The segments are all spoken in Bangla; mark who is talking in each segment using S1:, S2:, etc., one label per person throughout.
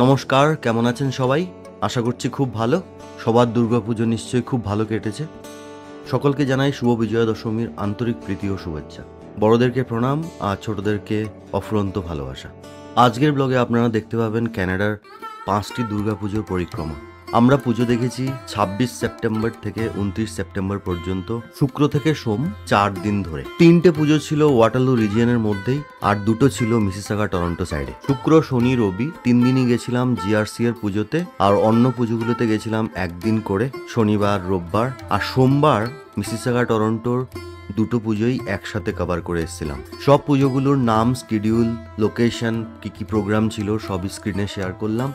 S1: নমস্কার, কেমন আছেন সবাই? আশা করছি খুব ভালো। সবার দুর্গাপুজো নিশ্চয়ই খুব ভালো কেটেছে। সকলকে জানাই শুভ বিজয়া দশমীর আন্তরিক প্রীতি ও শুভেচ্ছা। বড়দেরকে প্রণাম আর ছোটদেরকে অফুরন্ত ভালোবাসা। আজকের ব্লগে আপনারা দেখতে পাবেন ক্যানাডার 5টি দুর্গাপুজোর পরিক্রমা। আমরা পুজো দেখেছি 26 সেপ্টেম্বর থেকে 29 সেপ্টেম্বর পর্যন্ত, শুক্র থেকে সোম 4 দিন ধরে। 3টে পুজো ছিল ওয়াটারলু রিজিয়নের মধ্যেই, আর 2টো ছিল মিসিসাগা টরন্টো সাইডে। শুক্র, শনি, রবি 3 দিনই গেছিলাম জিআরসি এর পুজোতে, আর অন্য পুজোগুলোতে গেছিলাম একদিন করে, শনিবার, রোববার, আর সোমবার মিসিসাগা টরন্টোর 2টো পুজোই একসাথে কভার করে এসেছিলাম। সব পুজোগুলোর নাম, শিডিউল, লোকেশন, কি প্রোগ্রাম ছিল সবই স্ক্রিনে শেয়ার করলাম।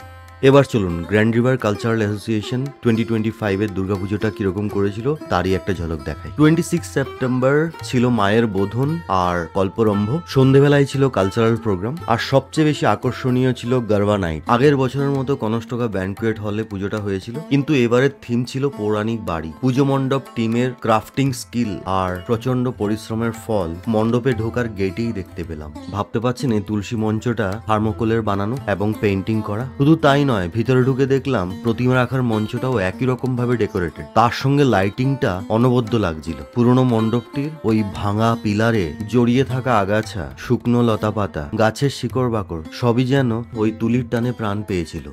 S1: এবার চলুন গ্র্যান্ড রিভার কালচারাল অ্যাসোসিয়েশন 2025 এর দুর্গাপুজোটা কিরকম করেছিল তারই একটা ঝলক দেখাই। 26 সেপ্টেম্বর ছিল মায়ের বোধন আর কল্পরম্ভ। সন্ধেবেলায় ছিল কালচারাল প্রোগ্রাম, আর সবচেয়ে বেশি আকর্ষণীয় ছিল গরবা নাইট। আগের বছরের মতো কনস্টকা ব্যানকুয়েট হলে পুজোটা হয়েছিল, কিন্তু এবারের থিম ছিল পৌরাণিক বাড়ি। পুজো মণ্ডপ টিমের ক্রাফটিং স্কিল আর প্রচন্ড পরিশ্রমের ফল মণ্ডপে ঢোকার গেটেই দেখতে পেলাম। ভাবতে পারছেন এই তুলসী মঞ্চটা থার্মোকোলের বানানো এবং পেইন্টিং করা। শুধু তাই নয়, ভিতরে ঢুকে দেখলাম প্রতিমা রাখার মঞ্চটাও একই রকম ভাবে ডেকোরেটেড। তার সঙ্গে লাইটিংটা অনবদ্য লাগছিল। পুরনো মণ্ডপটির ওই ভাঙা পিলারে জড়িয়ে থাকা আগাছা, শুকনো লতা পাতা, গাছের শিকড় বাকড় সবই যেন ওই তুলির টানে প্রাণ পেয়েছিল।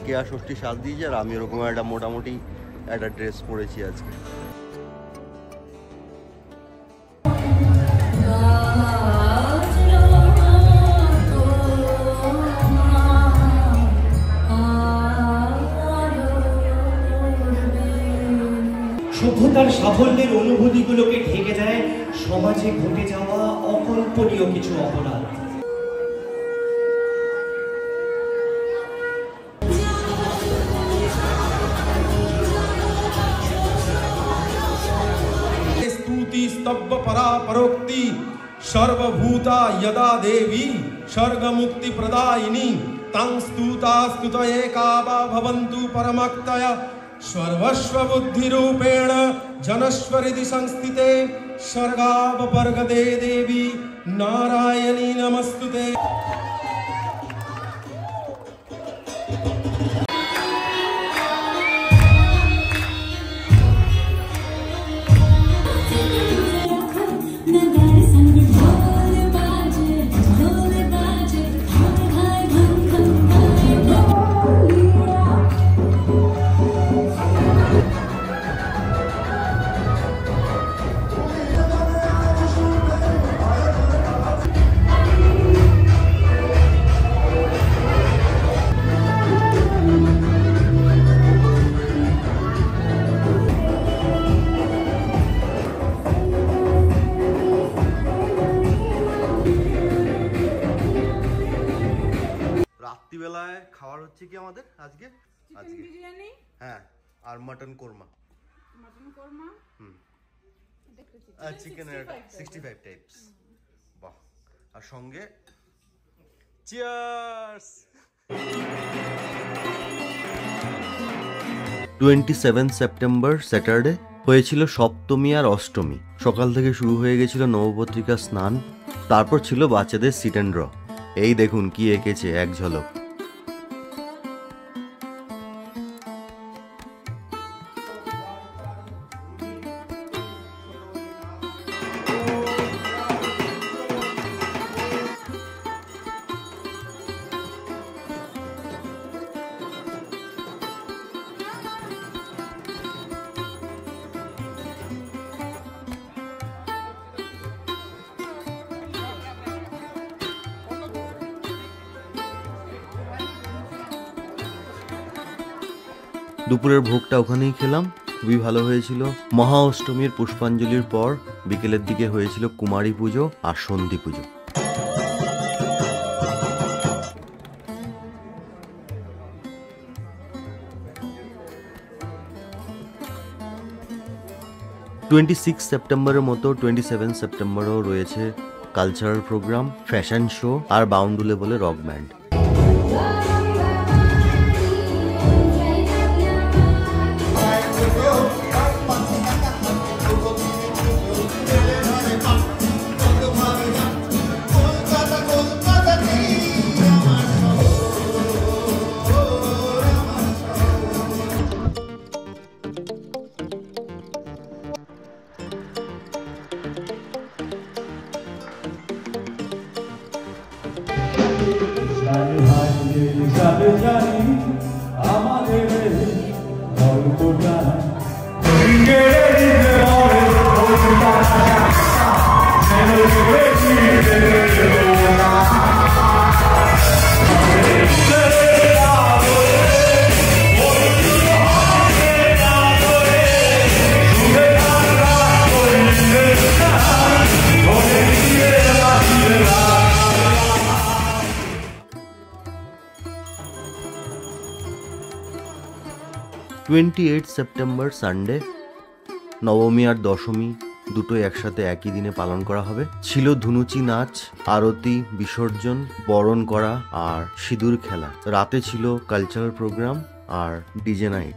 S1: কেয়া ষষ্ঠী সাজ দিয়েছে, আর আমি ওরকম একটা মোটামুটি একটা ড্রেস পরেছি আজকে।
S2: সভ্যতার সাফল্যের অনুভূতিগুলোকে ঢেকে দেয় সমাজে ঘটে যাওয়া অকল্পনীয় কিছু অপরাধ।
S3: स्तब्ध परा परोक्ति सर्वभूता यदा देवी सर्ग मुक्ति प्रदायिनी तं स्तुता स्तुतये वा भवन्तु परमक्तया सर्वस्व बुद्धि रूपेण जनस्वरिति संस्थिते सर्गावपर्गदे देवी नारायणी नमस्तुते।
S1: রাত্রিবেলায় খাবার হচ্ছে কি আমাদের আজকে?
S4: চিকেন বিরিয়ানি,
S1: হ্যাঁ, আর মটন কোরমা। আর চিকেনের 65 টাইপস। বাহ। আর সঙ্গে চিয়ার্স। 27 সেপ্টেম্বর স্যাটারডে হয়েছিল সপ্তমী আর অষ্টমী। সকাল থেকে শুরু হয়ে গেছিল নবপত্রিকা স্নান, তারপর ছিল বাচ্চাদের সিট অ্যান্ড ড্র। এই দেখুন কি এঁকেছে এক ঝলক। দুপুরের ভোগটা ওখানেই খেলাম, খুবই ভালো হয়েছিল। মহা অষ্টমীর পুষ্পাঞ্জলির পর বিকেলের দিকে হয়েছিল কুমারী পুজো আর সন্ধি পুজো। সেপ্টেম্বরের মতো 27 সেপ্টেম্বরও রয়েছে কালচারাল প্রোগ্রাম, ফ্যাশন শো আর বাউন্ডুলে বলে রক ব্যান্ড। সেপ্টেম্বর সানডে, নবমী আর দশমী দুটোই একসাথে একই দিনে পালন করা হবে। ছিল ধুনুচি নাচ, আরতি, বিসর্জন, বরণ করা আর সিঁদুর খেলা। রাতে ছিল কালচারাল প্রোগ্রাম আর ডিজে নাইট।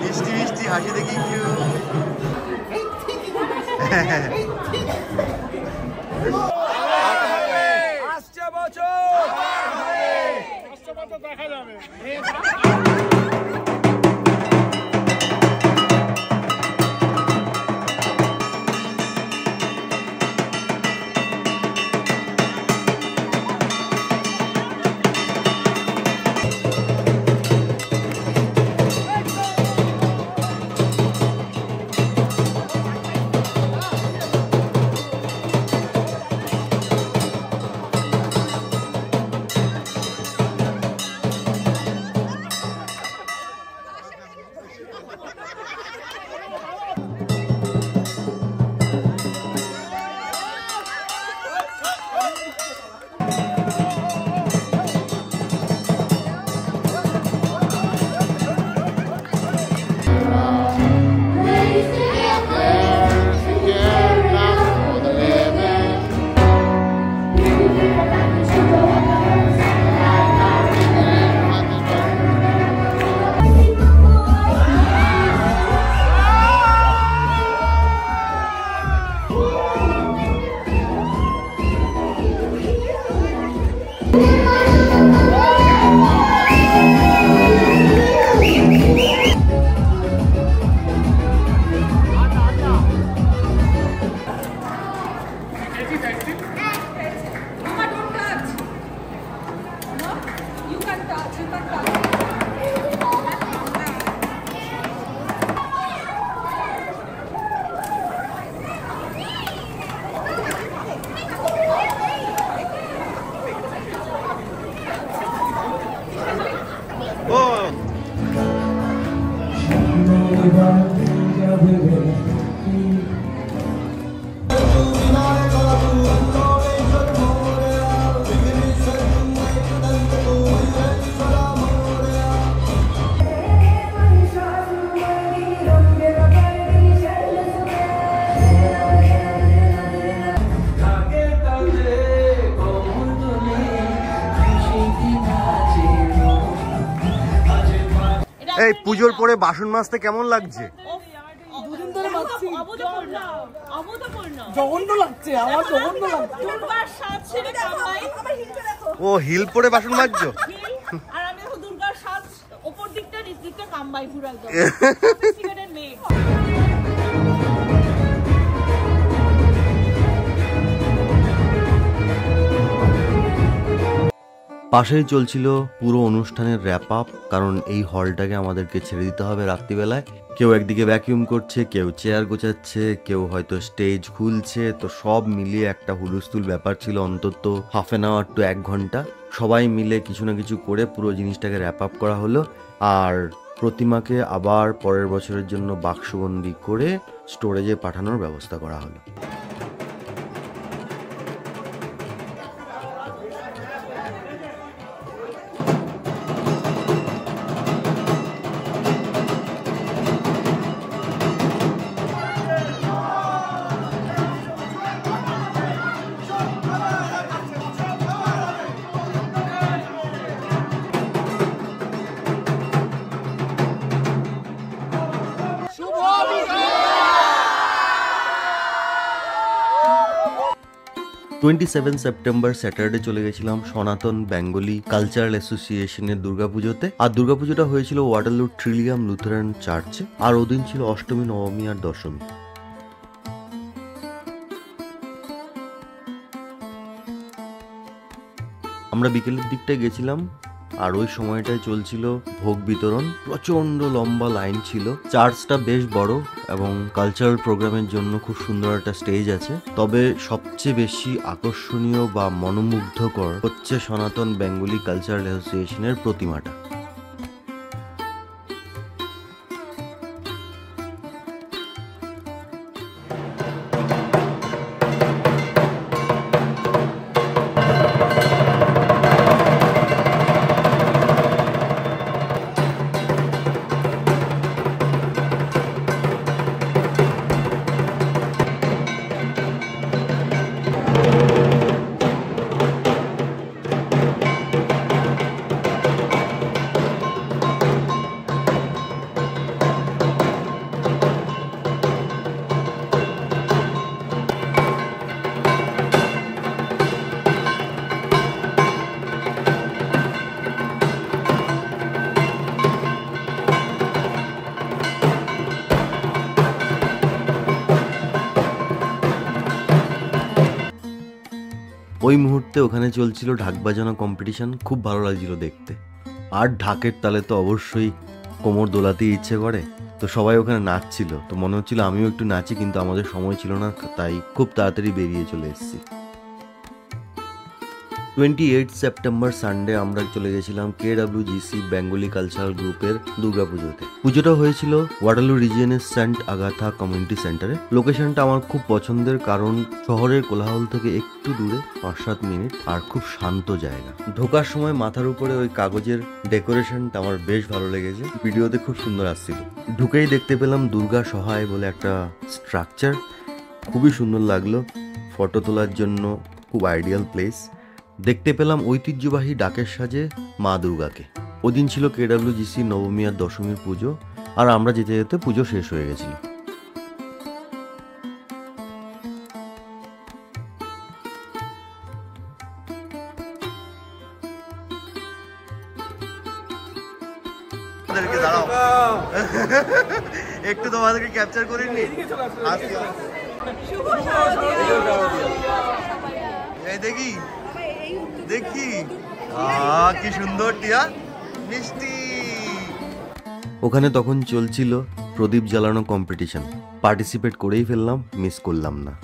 S4: মিষ্টি মিষ্টি হাসি দেখি কেউ
S3: আসছে বছর দেখা যাবে।
S1: এই পুজোর পরে বাসন মাজতে কেমন লাগছে?
S5: দুদিন ধরে মাখছি। জঘন্য লাগছে, আমার জঘন্য লাগছে।
S1: ও হিল পরে বাসন মাজছো?
S5: আর আমি এখন দুর্গার সাজ উপর দিকটা নিচ দিকটা কামবাই পুরো একদম। সিগারেটের মেয়ে।
S1: পাশেই চলছিল পুরো অনুষ্ঠানের র্যাপ আপ, কারণ এই হলটাকে আমাদেরকে ছেড়ে দিতে হবে রাত্রিবেলায়। কেউ একদিকে ভ্যাকিউম করছে, কেউ চেয়ার গোছাচ্ছে, কেউ হয়তো স্টেজ খুলছে, তো সব মিলিয়ে একটা হুলস্থুল ব্যাপার ছিল অন্তত হাফ অ্যান আওয়ার টু 1 ঘন্টা। সবাই মিলে কিছু না কিছু করে পুরো জিনিসটাকে র্যাপ আপ করা হলো, আর প্রতিমাকে আবার পরের বছরের জন্য বাক্সবন্দি করে স্টোরেজে পাঠানোর ব্যবস্থা করা হলো।
S3: শুভ বিজয়।
S1: 27 সেপ্টেম্বর স্যাটারডে চলে গেছিলাম সনাতন বেঙ্গলি কালচারাল অ্যাসোসিয়েশনের দুর্গাপুজোতে। আর দুর্গাপুজোটা হয়েছিল ওয়াটারলু ট্রিলিয়াম লুথারান চার্চে, আর ওদিন ছিল অষ্টমী, নবমী আর দশমী। আমরা বিকেলের দিকটায় গেছিলাম, আর ওই সময়টায় চলছিল ভোগ বিতরণ। প্রচন্ড লম্বা লাইন ছিল। চার্চটা বেশ বড় এবং কালচারাল প্রোগ্রামের জন্য খুব সুন্দর একটা স্টেজ আছে। তবে সবচেয়ে বেশি আকর্ষণীয় বা মনোমুগ্ধকর হচ্ছে সনাতন বেঙ্গলি কালচারাল অ্যাসোসিয়েশনের প্রতিমাটা। ওই মুহূর্তে ওখানে চলছিল ঢাক বাজানো কম্পিটিশন, খুব ভালো লাগছিল দেখতে। আর ঢাকের তালে তো অবশ্যই কোমর দোলাতেই ইচ্ছে করে, তো সবাই ওখানে নাচছিল। তো মনে হচ্ছিল আমিও একটু নাচি, কিন্তু আমাদের সময় ছিল না, তাই খুব তাড়াতাড়ি বেরিয়ে চলে এসেছি। 28 সেপ্টেম্বর সানডে আমরা চলে গেছিলাম KWGC বেঙ্গলি কালচারাল গ্রুপের দুর্গাপুজোতে। পুজোটা হয়েছিল ওয়াটারলু রিজিয়নের সেন্ট আগাথা কমিউনিটি সেন্টারে। লোকেশনটা আমার খুব পছন্দের, কারণ শহরের কোলাহল থেকে একটু দূরে, 5-7 মিনিট, আর খুব শান্ত জায়গা। ঢোকার সময় মাথার উপরে ওই কাগজের ডেকোরেশনটা আমার বেশ ভালো লেগেছে, ভিডিওতে খুব সুন্দর আসছিল। ঢুকেই দেখতে পেলাম দুর্গা সহায় বলে একটা স্ট্রাকচার, খুবই সুন্দর লাগলো। ফটো তোলার জন্য খুব আইডিয়াল প্লেস। দেখতে পেলাম ঐতিহ্যবাহী ডাকের সাজে মা দুর্গাকে। ওদিন ছিল KWGC নবমী আর দশমীর পুজো, আর আমরা যেতে যেতে পুজো শেষ হয়ে গেছিল।
S4: দাঁড়াও একটু তোমাদেরকে ক্যাপচার করে নি। এই দেখি দেখি কি সুন্দর টিয়া মিষ্টি।
S1: ওখানে তখন চলছিল প্রদীপ জ্বালানো কম্পিটিশন, পার্টিসিপেট করেই ফেললাম, মিস করলাম না।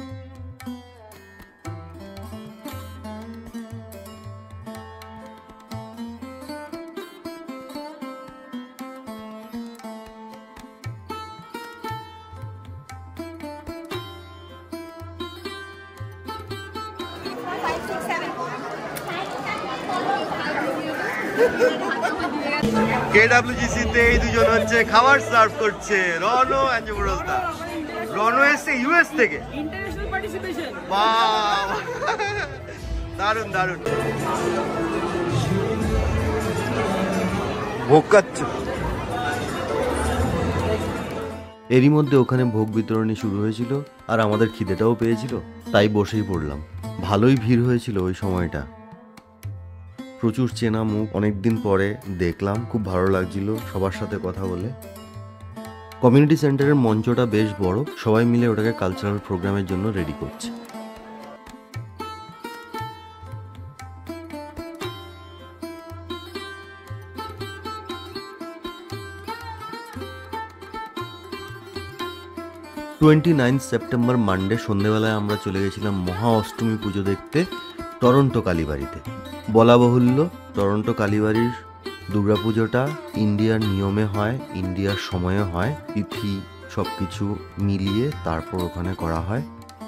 S4: কেডব্লিউজিসি তে এই দুজন হচ্ছে খাবার সার্ভ করছে, রনো এন্ড যুবরাজদা। রনো এসে ইউএস থেকে।
S5: International participation.
S4: বাহ, দারুণ দারুণ। ভোগ খাচ্ছ?
S1: এরই মধ্যে ওখানে ভোগ বিতরণী শুরু হয়েছিল, আর আমাদের খিদেটাও পেয়েছিল, তাই বসেই পড়লাম। ভালোই ভিড় হয়েছিল ওই সময়টা। প্রচুর চেনা মুখ অনেকদিন পরে দেখলাম, খুব ভালো লাগছিল সবার সাথে কথা বলে। কমিউনিটি সেন্টারের মঞ্চটা বেশ বড়, সবাই মিলে ওটাকে কালচারাল প্রোগ্রামের জন্য রেডি করছে। সেপ্টেম্বর মানডে সন্ধ্যেবেলায় আমরা চলে গেছিলাম মহা অষ্টমী পুজো দেখতে টরন্টো কালীবাড়িতে। বলা বাহুল্য, টরন্টো কালীবাড়ির দুর্গাপুজোটা ইন্ডিয়ার নিয়মে হয়, ইন্ডিয়ার সময়ে হয়, তিথি সব কিছু মিলিয়ে তারপর ওখানে করা হয়।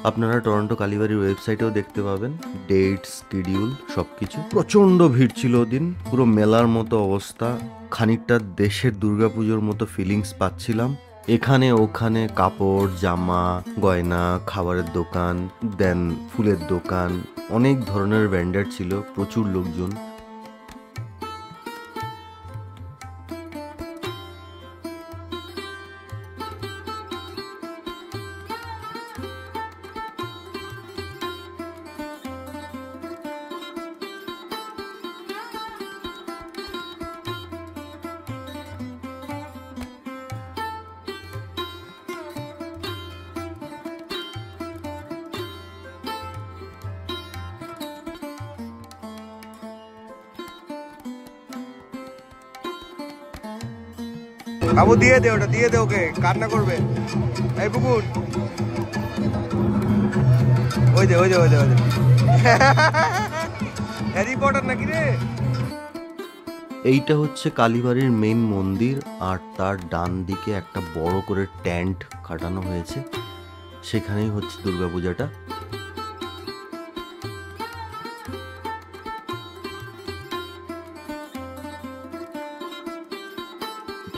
S1: আপনারা টরন্টো কালীবাড়ির ওয়েবসাইটেও দেখতে পাবেন ডেট, শিডিউল সব কিছু। প্রচণ্ড ভিড় ছিল ওদিন, পুরো মেলার মতো অবস্থা। খানিকটা দেশের দুর্গাপুজোর মতো ফিলিংস পাচ্ছিলাম। এখানে ওখানে কাপড়, জামা, গয়না, খাবারের দোকান, দেন ফুলের দোকান, অনেক ধরনের ভেন্ডার ছিল, প্রচুর লোকজন।
S4: বাবু দিয়ে দে, ওটা দিয়ে দে, ওকে কান্না করবে। এই পুকুর, ওই দে ওই দে ওই দে ওই দে। হ্যারি পটার নাকি রে?
S1: এইটা হচ্ছে কালীবাড়ির মেইন মন্দির, আর তার ডান দিকে একটা বড় করে ট্যান্ট খাটানো হয়েছে, সেখানেই হচ্ছে দুর্গাপূজাটা।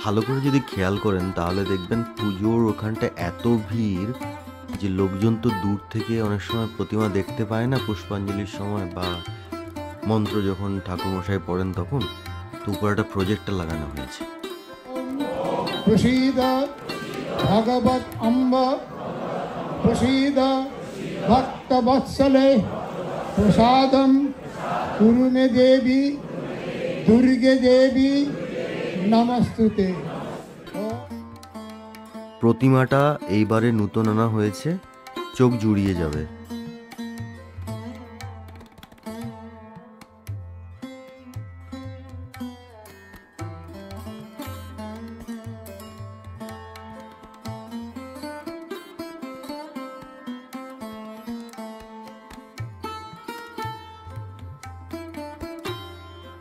S1: ভালো করে যদি খেয়াল করেন তাহলে দেখবেন পুজোর ওখানটা এত ভিড় যে লোকজন তো দূর থেকে অনেক সময় প্রতিমা দেখতে পায় না পুষ্পাঞ্জলির সময় বা মন্ত্র যখন ঠাকুরমশাই পড়েন তখন, তো উপরে একটা প্রজেক্টর লাগানো হয়েছে।
S3: প্রসীদ ভগবত অম্ব, প্রসীদ ভক্তবৎসলে, প্রসাদম কুরু মে দেবী, দুর্গে দেবী নমস্তুতে।
S1: প্রতিমাটা এইবারে নূতন আনা হয়েছে, চোখ জুড়িয়ে যাবে।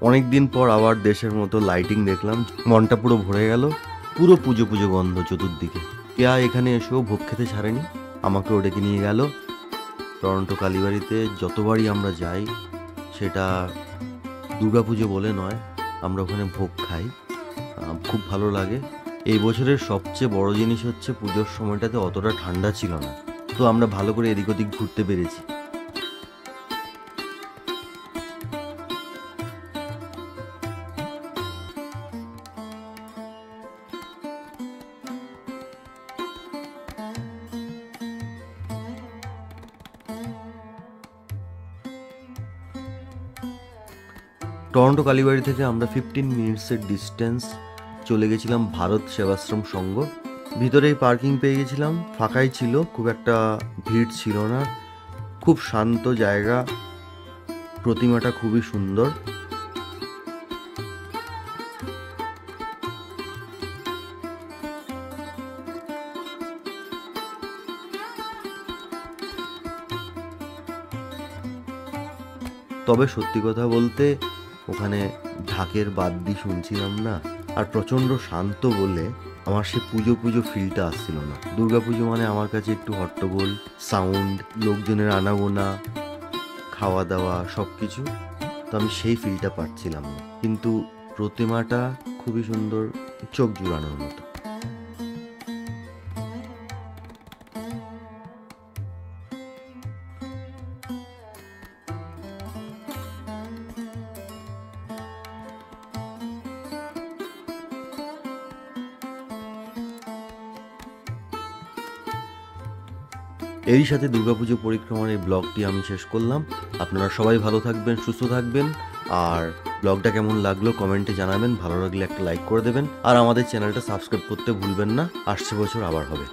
S1: অনেকদিন পর আবার দেশের মতো লাইটিং দেখলাম, মনটা পুরো ভরে গেল। পুরো পুজো পুজো গন্ধ চতুর্দিকে। কেয়া এখানে এসেও ভোগ খেতে ছাড়েনি, আমাকেও ডেকে নিয়ে গেল। টরন্টো কালীবাড়িতে যতবারই আমরা যাই, সেটা দুর্গাপুজো বলে নয়, আমরা ওখানে ভোগ খাই, খুব ভালো লাগে। এই বছরের সবচেয়ে বড় জিনিস হচ্ছে পুজোর সময়টাতে অতটা ঠান্ডা ছিল না, তো আমরা ভালো করে এদিক ওদিক ঘুরতে পেরেছি। টরন্টো কালীবাড়ি থেকে আমরা 15 মিনিটসের ডিস্টেন্স চলে গেছিলাম ভারত সেবাশ্রম সংঘ। ভিতরেই পার্কিং পেয়ে গেছিলাম, ফাঁকাই ছিল, খুব একটা ভিড় ছিল না, খুব শান্ত জায়গা। প্রতিমাটা খুবই সুন্দর। তবে সত্যি কথা বলতে ওখানে ঢাকের বাদ্যি শুনছিলাম না, আর প্রচণ্ড শান্ত বলে আমার সে পুজো পুজো ফিলটা আসছিল না। দুর্গাপুজো মানে আমার কাছে একটু হট্টগোল, সাউন্ড, লোকজনের আনাগোনা, খাওয়া দাওয়া সব কিছু, তো আমি সেই ফিলটা পাচ্ছিলাম না। কিন্তু প্রতিমাটা খুবই সুন্দর, চোখ জুড়ানোর মতো। এরই সাথে দুর্গাপুজো পরিক্রমার এই ব্লগটি আমি শেষ করলাম। আপনারা সবাই ভালো থাকবেন, সুস্থ থাকবেন, আর ব্লগটা কেমন লাগলো কমেন্টে জানাবেন। ভালো লাগলে একটা লাইক করে দেবেন, আর আমাদের চ্যানেলটা সাবস্ক্রাইব করতে ভুলবেন না। আসছে বছর আবার হবে।